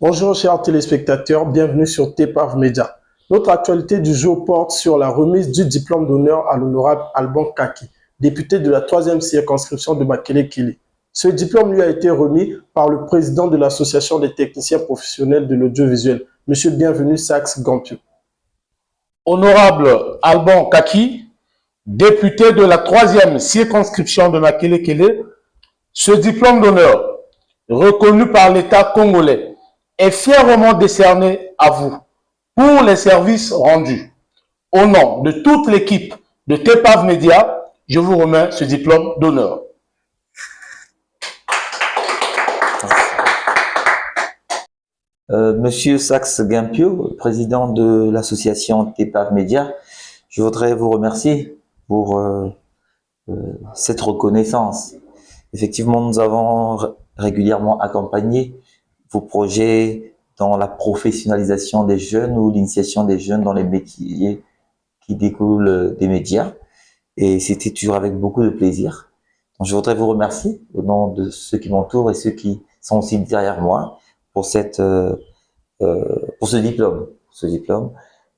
Bonjour chers téléspectateurs, bienvenue sur TPAV Média. Notre actualité du jour porte sur la remise du diplôme d'honneur à l'honorable Alban Kaki, député de la 3e circonscription de Makele-Kele. Ce diplôme lui a été remis par le président de l'Association des techniciens professionnels de l'audiovisuel, M. Bienvenu Saxe Gampio. Honorable Alban Kaki, député de la 3e circonscription de Makele-Kele, ce diplôme d'honneur, reconnu par l'État congolais, est fièrement décerné à vous pour les services rendus. Au nom de toute l'équipe de TPAV Média, je vous remets ce diplôme d'honneur. Monsieur Saxe Gampio, président de l'association TPAV Média, je voudrais vous remercier pour cette reconnaissance. Effectivement, nous avons régulièrement accompagné vos projets dans la professionnalisation des jeunes ou l'initiation des jeunes dans les métiers qui découlent des médias. Et c'était toujours avec beaucoup de plaisir. Donc, je voudrais vous remercier au nom de ceux qui m'entourent et ceux qui sont aussi derrière moi pour ce diplôme. Ce diplôme,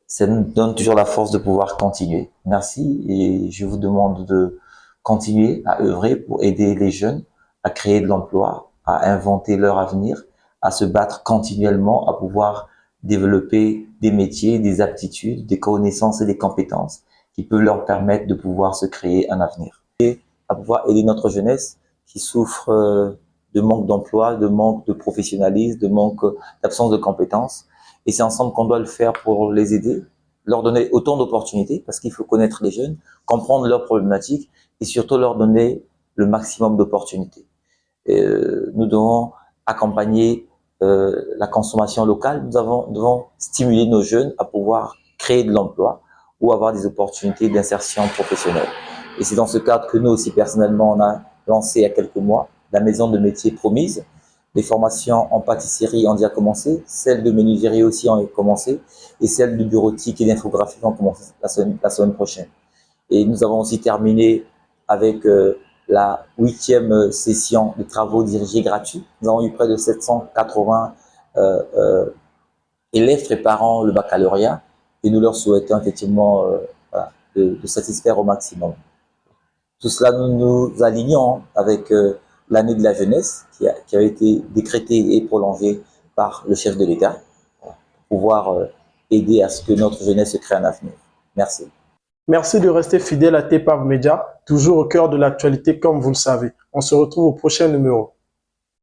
ça nous donne toujours la force de pouvoir continuer. Merci et je vous demande de continuer à œuvrer pour aider les jeunes à créer de l'emploi, à inventer leur avenir, à se battre continuellement, à pouvoir développer des métiers, des aptitudes, des connaissances et des compétences qui peuvent leur permettre de pouvoir se créer un avenir. Et à pouvoir aider notre jeunesse qui souffre de manque d'emploi, de manque de professionnalisme, de manque d'absence de compétences. Et c'est ensemble qu'on doit le faire pour les aider, leur donner autant d'opportunités, parce qu'il faut connaître les jeunes, comprendre leurs problématiques et surtout leur donner le maximum d'opportunités. Nous devons accompagner la consommation locale, nous devons stimuler nos jeunes à pouvoir créer de l'emploi ou avoir des opportunités d'insertion professionnelle. Et c'est dans ce cadre que nous aussi personnellement on a lancé il y a quelques mois la maison de métiers promise. Les formations en pâtisserie ont déjà commencé, celles de menuiserie aussi ont commencé et celles de bureautique et d'infographie vont commencer la semaine prochaine. Et nous avons aussi terminé avec la 8e session de travaux dirigés gratuits. Nous avons eu près de 780 élèves préparant le baccalauréat et nous leur souhaitons effectivement voilà, de satisfaire au maximum. Tout cela, nous nous alignons avec l'année de la jeunesse qui a été décrétée et prolongée par le chef de l'État pour pouvoir aider à ce que notre jeunesse se crée un avenir. Merci. Merci de rester fidèle à TPAV Média, toujours au cœur de l'actualité comme vous le savez. On se retrouve au prochain numéro.